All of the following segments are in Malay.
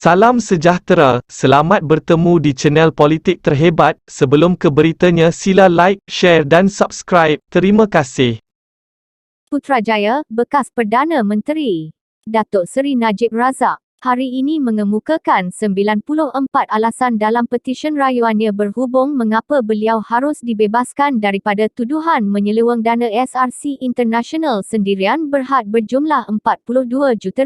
Salam sejahtera, selamat bertemu di channel politik terhebat. Sebelum ke beritanya sila like, share dan subscribe. Terima kasih. Putrajaya, bekas Perdana Menteri Datuk Seri Najib Razak, hari ini mengemukakan 94 alasan dalam petisyen rayuannya berhubung mengapa beliau harus dibebaskan daripada tuduhan menyeleweng dana SRC International sendirian berhad berjumlah RM42 juta.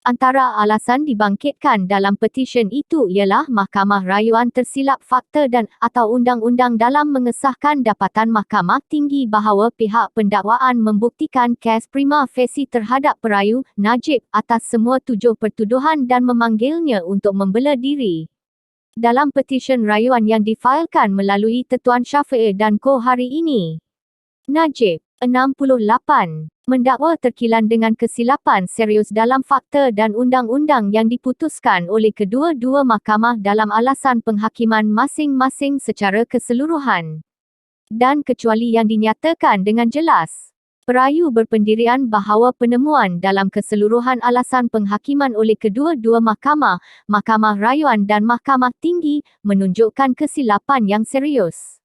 Antara alasan dibangkitkan dalam petisyen itu ialah Mahkamah Rayuan tersilap fakta dan atau undang-undang dalam mengesahkan dapatan Mahkamah Tinggi bahawa pihak pendakwaan membuktikan kes prima facie terhadap perayu, Najib, atas semua 7 pertuduhan dan memanggilnya untuk membela diri. Dalam petisyen rayuan yang difailkan melalui Tuan Syafiee dan Co hari ini, Najib, 68, mendakwa terkilan dengan kesilapan serius dalam fakta dan undang-undang yang diputuskan oleh kedua-dua mahkamah dalam alasan penghakiman masing-masing secara keseluruhan. Dan kecuali yang dinyatakan dengan jelas, perayu berpendirian bahawa penemuan dalam keseluruhan alasan penghakiman oleh kedua-dua mahkamah, Mahkamah Rayuan dan Mahkamah Tinggi, menunjukkan kesilapan yang serius.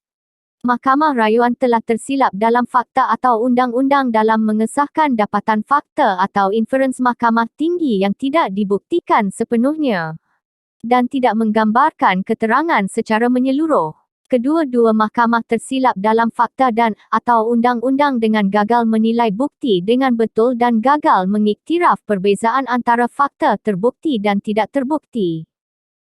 Mahkamah Rayuan telah tersilap dalam fakta atau undang-undang dalam mengesahkan dapatan fakta atau inferens Mahkamah Tinggi yang tidak dibuktikan sepenuhnya dan tidak menggambarkan keterangan secara menyeluruh. Kedua-dua mahkamah tersilap dalam fakta dan atau undang-undang dengan gagal menilai bukti dengan betul dan gagal mengiktiraf perbezaan antara fakta terbukti dan tidak terbukti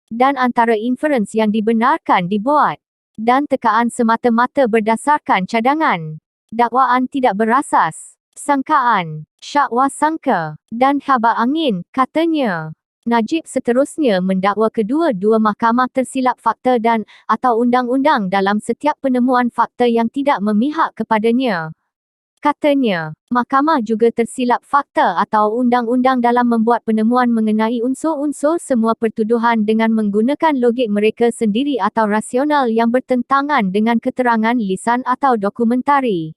dan antara inferens yang dibenarkan dibuat. Dan tekaan semata-mata berdasarkan cadangan, dakwaan tidak berasas, sangkaan, syakwa sangka, dan khabar angin, katanya. Najib seterusnya mendakwa kedua-dua mahkamah tersilap fakta dan atau undang-undang dalam setiap penemuan fakta yang tidak memihak kepadanya. Katanya, mahkamah juga tersilap fakta atau undang-undang dalam membuat penemuan mengenai unsur-unsur semua pertuduhan dengan menggunakan logik mereka sendiri atau rasional yang bertentangan dengan keterangan lisan atau dokumentari.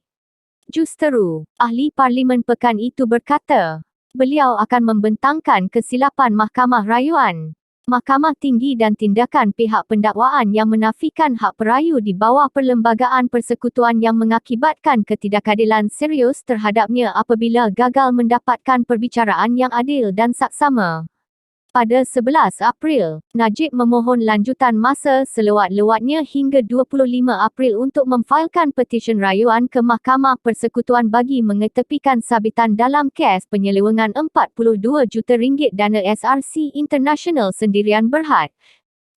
Justeru, ahli parlimen pekan itu berkata, beliau akan membentangkan kesilapan Mahkamah Rayuan, Mahkamah Tinggi dan tindakan pihak pendakwaan yang menafikan hak perayu di bawah perlembagaan persekutuan yang mengakibatkan ketidakadilan serius terhadapnya apabila gagal mendapatkan perbicaraan yang adil dan saksama. Pada 11 April, Najib memohon lanjutan masa selewat-lewatnya hingga 25 April untuk memfailkan petisyen rayuan ke Mahkamah Persekutuan bagi mengetepikan sabitan dalam kes penyelewengan RM42 juta dana SRC International sendirian berhad.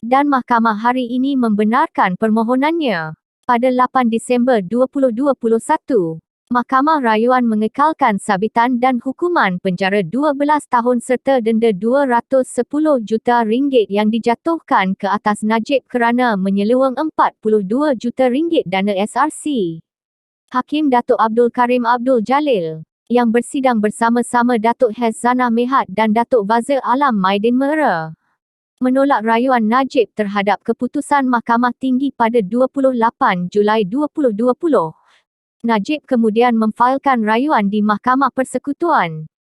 Dan Mahkamah hari ini membenarkan permohonannya. Pada 8 Disember 2021, Mahkamah Rayuan mengekalkan sabitan dan hukuman penjara 12 tahun serta denda RM210 juta yang dijatuhkan ke atas Najib kerana menyeleweng RM42 juta dana SRC. Hakim Datuk Abdul Karim Abdul Jalil, yang bersidang bersama-sama Datuk Heszana Mehat dan Datuk Fazil Alam Maidin Mera, menolak rayuan Najib terhadap keputusan Mahkamah Tinggi pada 28 Julai 2020. Najib kemudian memfailkan rayuan di Mahkamah Persekutuan.